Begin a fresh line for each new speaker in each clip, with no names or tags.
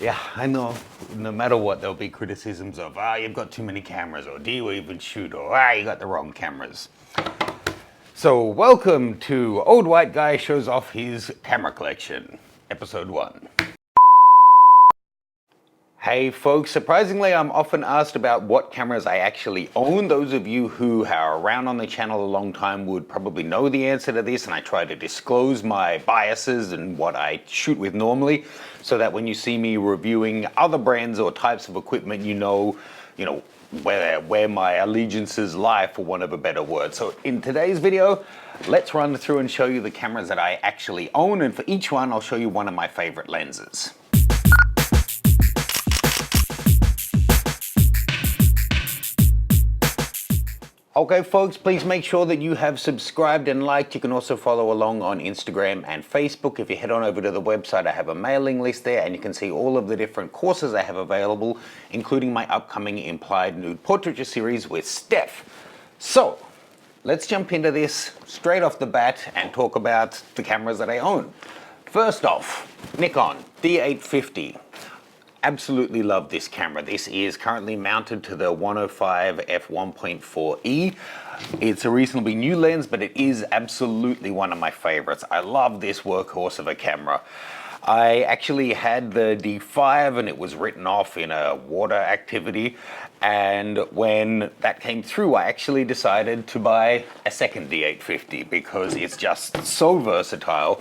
Yeah, I know. No matter what, there'll be criticisms of, you've got too many cameras, or do you even shoot, or you got the wrong cameras. So, welcome to Old White Guy Shows Off His Camera Collection, Episode 1. Hey folks, surprisingly I'm often asked about what cameras I actually own. Those of you who are around on the channel a long time would probably know the answer to this, and I try to disclose my biases and what I shoot with normally, so that when you see me reviewing other brands or types of equipment, you know where my allegiances lie, for want of a better word. So in today's video, let's run through and show you the cameras that I actually own, and for each one I'll show you one of my favorite lenses. Okay folks, please make sure that you have subscribed and liked. You can also follow along on Instagram and Facebook. If you head on over to the website, I have a mailing list there, and you can see all of the different courses I have available, including my upcoming Implied Nude Portraiture series with Steph. So, let's jump into this straight off the bat and talk about the cameras that I own. First off, Nikon D850. Absolutely love this camera. This is currently mounted to the 105 f1.4e. It's a reasonably new lens, but it is absolutely one of my favorites. I love this workhorse of a camera. I actually had the D5 and it was written off in a water activity, and when that came through I actually decided to buy a second D850 because it's just so versatile.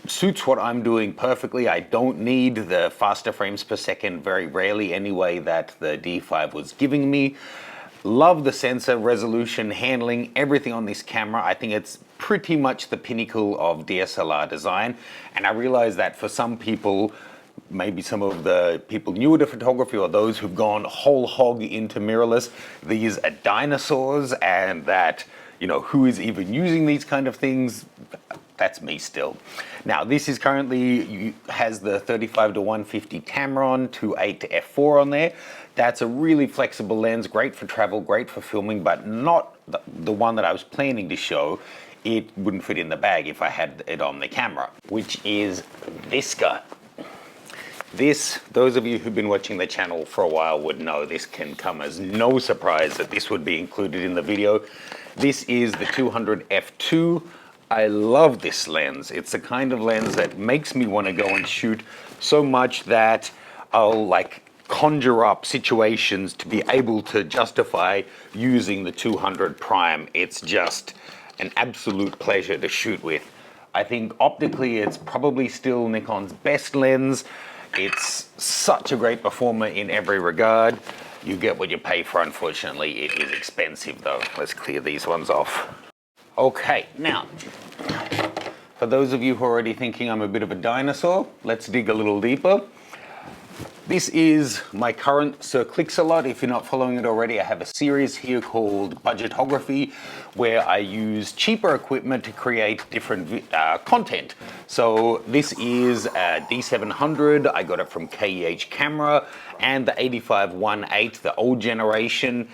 Suits what I'm doing perfectly. I don't need the faster frames per second, very rarely anyway, that the D5 was giving me. Love the sensor, resolution, handling, everything on this camera. I think it's pretty much the pinnacle of DSLR design, and I realize that for some people, maybe some of the people newer to photography or those who've gone whole hog into mirrorless, these are dinosaurs, and that, who is even using these kind of things? That's me still. Now, this is currently has the 35 to 150 Tamron 2.8 to f4 on there. That's a really flexible lens, great for travel, great for filming, but not the one that I was planning to show. It wouldn't fit in the bag if I had it on the camera, which is this guy. This, those of you who've been watching the channel for a while would know this can come as no surprise that this would be included in the video. This is the 200 f2. I love this lens. It's the kind of lens that makes me want to go and shoot so much that I'll conjure up situations to be able to justify using the 200 prime. It's just an absolute pleasure to shoot with. I think optically it's probably still Nikon's best lens. It's such a great performer in every regard. You get what you pay for. Unfortunately, it is expensive though. Let's clear these ones off. Okay, now, for those of you who are already thinking I'm a bit of a dinosaur, let's dig a little deeper. This is my current Sir Click-a-Lot. If you're not following it already, I have a series here called Budgetography, where I use cheaper equipment to create different content. So this is a D700. I got it from KEH Camera, and the 85-1.8, the old generation.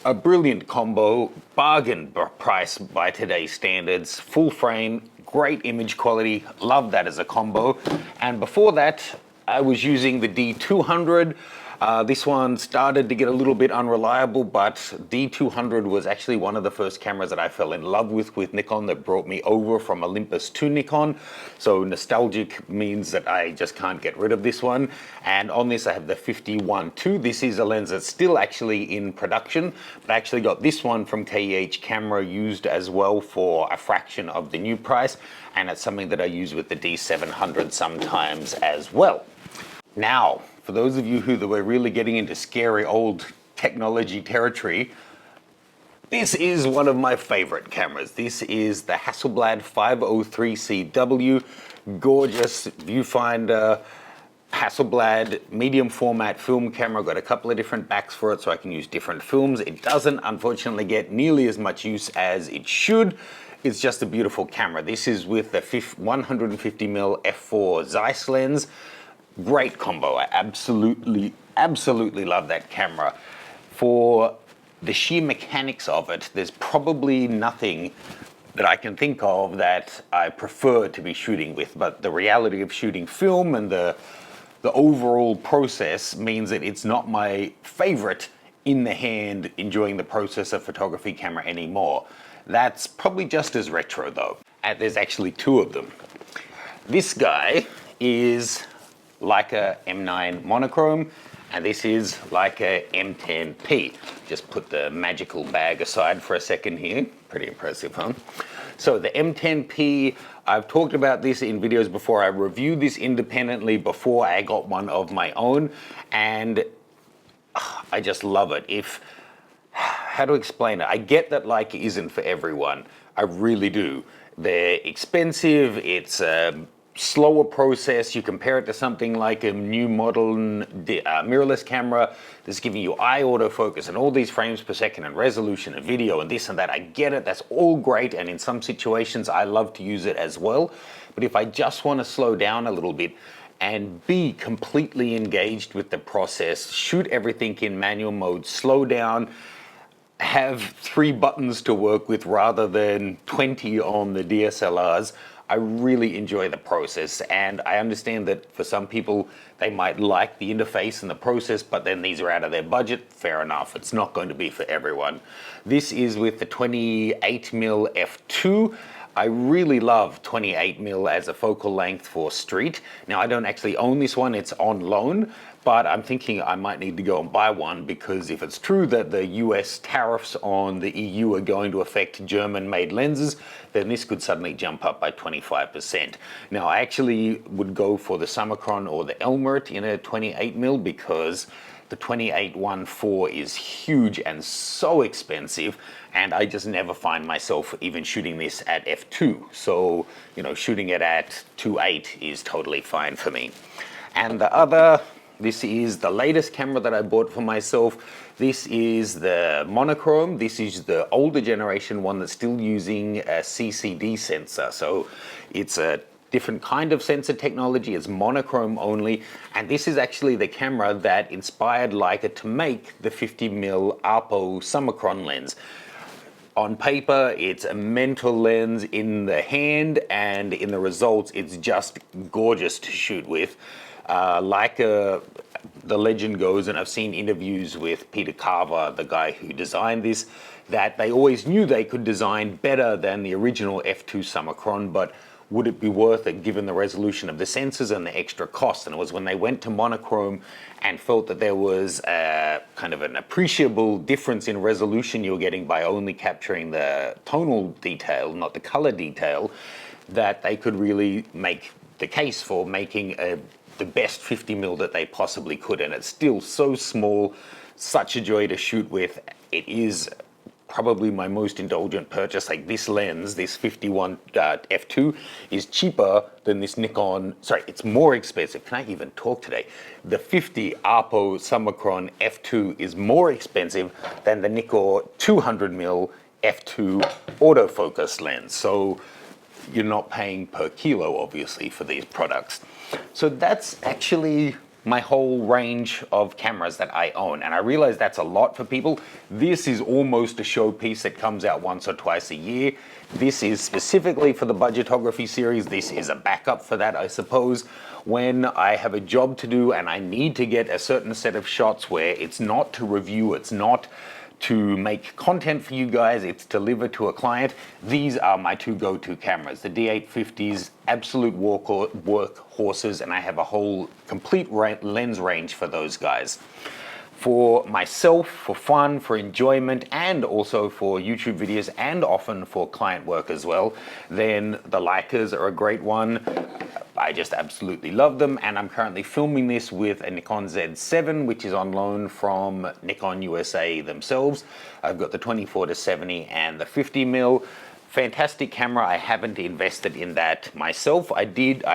A brilliant combo, bargain price by today's standards, full frame, great image quality, love that as a combo. And before that, I was using the D200. This one started to get a little bit unreliable, but D200 was actually one of the first cameras that I fell in love with Nikon, that brought me over from Olympus to Nikon. So nostalgic means that I just can't get rid of this one. And on this I have the 51-2. This is a lens that's still actually in production, but I actually got this one from KEH Camera used as well for a fraction of the new price, and it's something that I use with the D700 sometimes as well. Now, for those of you who were really getting into scary old technology territory, this is one of my favorite cameras. This is the Hasselblad 503CW, gorgeous viewfinder, Hasselblad medium format film camera. Got a couple of different backs for it so I can use different films. It doesn't unfortunately get nearly as much use as it should. It's just a beautiful camera. This is with the 150mm f4 Zeiss lens. Great combo. I absolutely love that camera. For the sheer mechanics of it, there's probably nothing that I can think of that I prefer to be shooting with, but the reality of shooting film and the the overall process means that it's not my favorite in the hand enjoying the process of photography camera anymore. That's probably just as retro though. And there's actually two of them. This guy is Leica M9 Monochrome, and this is Leica M10P. Just put the magical bag aside for a second here. Pretty impressive, huh? So the M10P, I've talked about this in videos before. I reviewed this independently before I got one of my own, and I just love it. How to explain it? I get that Leica isn't for everyone. I really do. They're expensive, it's a slower process. You compare it to something like a new modern mirrorless camera that's giving you eye autofocus and all these frames per second and resolution and video and this and that. I get it, that's all great, and in some situations I love to use it as well. But if I just want to slow down a little bit and be completely engaged with the process, shoot everything in manual mode, slow down, have 3 buttons to work with rather than 20 on the DSLRs, I really enjoy the process. And I understand that for some people they might like the interface and the process, but then these are out of their budget. Fair enough, it's not going to be for everyone. This is with the 28mm f2. I really love 28mm as a focal length for street. Now I don't actually own this one, it's on loan, but I'm thinking I might need to go and buy one, because if it's true that the US tariffs on the EU are going to affect German-made lenses, then this could suddenly jump up by 25%. Now I actually would go for the Summicron or the Elmert in a 28mm, because the 28-1.4 is huge and so expensive, and I just never find myself even shooting this at f2. So, you know, shooting it at 2.8 is totally fine for me. And the other, this is the latest camera that I bought for myself. This is the Monochrome. This is the older generation one that's still using a CCD sensor. So it's a different kind of sensor technology. It's monochrome only, and this is actually the camera that inspired Leica to make the 50mm Apo Summicron lens. On paper, it's a mental lens. In the hand and in the results, it's just gorgeous to shoot with. Leica, the legend goes, and I've seen interviews with Peter Carver, the guy who designed this, that they always knew they could design better than the original f2 Summicron, but would it be worth it given the resolution of the sensors and the extra cost? And it was when they went to monochrome and felt that there was a kind of an appreciable difference in resolution you're getting by only capturing the tonal detail, not the color detail, that they could really make the case for making the best 50mm that they possibly could. And it's still so small, such a joy to shoot with. It is probably my most indulgent purchase. Like this lens, this 51 f2 is cheaper than this Nikon, sorry, it's more expensive. Can I even talk today? The 50 Apo Summicron f2 is more expensive than the Nikon 200mm f2 autofocus lens. So you're not paying per kilo, obviously, for these products. So that's actually my whole range of cameras that I own, and I realize that's a lot for people. This is almost a showpiece that comes out once or twice a year. This is specifically for the budgetography series. This is a backup for that, I suppose. When I have a job to do and I need to get a certain set of shots where it's not to review, it's not to make content for you guys, it's delivered to a client, these are my two go-to cameras. The D850s, absolute workhorses, and I have a whole complete lens range for those guys. For myself, for fun, for enjoyment, and also for YouTube videos, and often for client work as well, then the Leicas are a great one. I just absolutely love them, and I'm currently filming this with a Nikon Z7, which is on loan from Nikon USA themselves. I've got the 24-70 and the 50mm. Fantastic camera. I haven't invested in that myself. I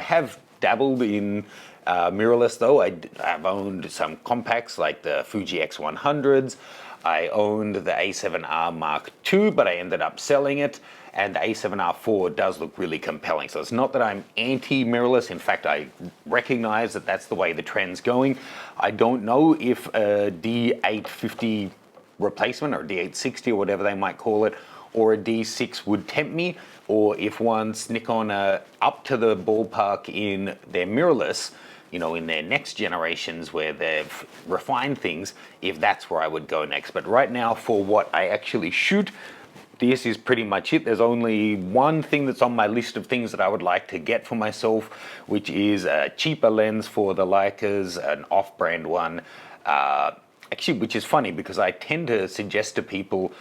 have dabbled in mirrorless though. I've owned some compacts like the Fuji X100s. I owned the A7R Mark II, but I ended up selling it. And the A7R4 does look really compelling. So it's not that I'm anti-mirrorless. In fact, I recognize that that's the way the trend's going. I don't know if a D850 replacement or D860 or whatever they might call it, or a D6 would tempt me, or if once Nikon are up to the ballpark in their mirrorless, you know, in their next generations where they've refined things, if that's where I would go next. But right now, for what I actually shoot, this is pretty much it. There's only one thing that's on my list of things that I would like to get for myself, which is a cheaper lens for the Leicas, an off-brand one. Actually, which is funny because I tend to suggest to people,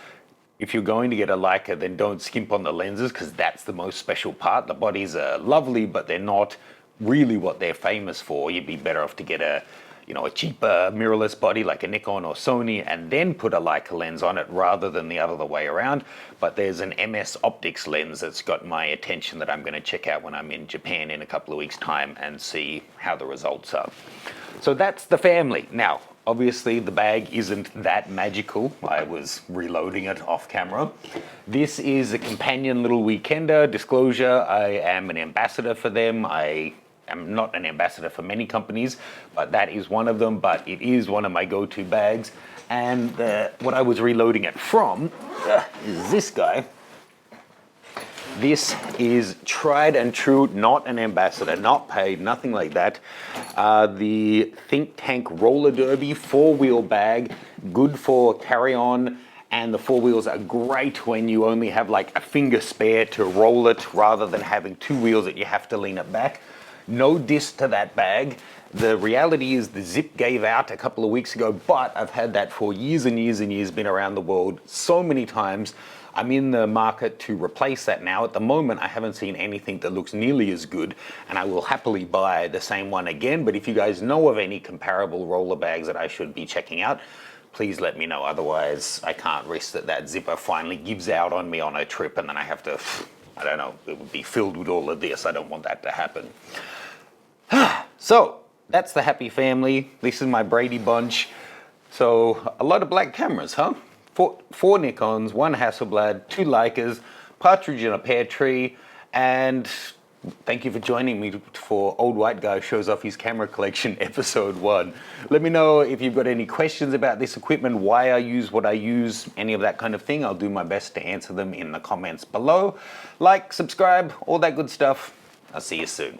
if you're going to get a Leica, then don't skimp on the lenses, because that's the most special part. The bodies are lovely, but they're not really what they're famous for. You'd be better off to get a, you know, a cheaper mirrorless body like a Nikon or Sony, and then put a Leica lens on it rather than the other way around. But there's an MS Optics lens that's got my attention that I'm going to check out when I'm in Japan in a couple of weeks' time and see how the results are. So that's the family. Now, obviously the bag isn't that magical. I was reloading it off camera. This is a companion little weekender. Disclosure, I am an ambassador for them. I am not an ambassador for many companies, but that is one of them. But it is one of my go-to bags. And what I was reloading it from is this guy. This is tried and true, not an ambassador, not paid, nothing like that. The Think Tank Roller Derby 4-wheel bag, good for carry-on, and the 4 wheels are great when you only have like a finger spare to roll it rather than having 2 wheels that you have to lean it back. No diss to that bag. The reality is the zip gave out a couple of weeks ago, but I've had that for years and years and years, been around the world so many times. I'm in the market to replace that now. At the moment, I haven't seen anything that looks nearly as good, and I will happily buy the same one again. But if you guys know of any comparable roller bags that I should be checking out, please let me know. Otherwise, I can't risk that zipper finally gives out on me on a trip, and then I have to, I don't know, it would be filled with all of this. I don't want that to happen. So, that's the happy family. This is my Brady bunch. So, a lot of black cameras, huh? Four Nikons, 1 Hasselblad, 2 Leicas, partridge in a pear tree, and thank you for joining me for Old White Guy Shows Off His Camera Collection, episode 1. Let me know if you've got any questions about this equipment, why I use what I use, any of that kind of thing. I'll do my best to answer them in the comments below. Like, subscribe, all that good stuff. I'll see you soon.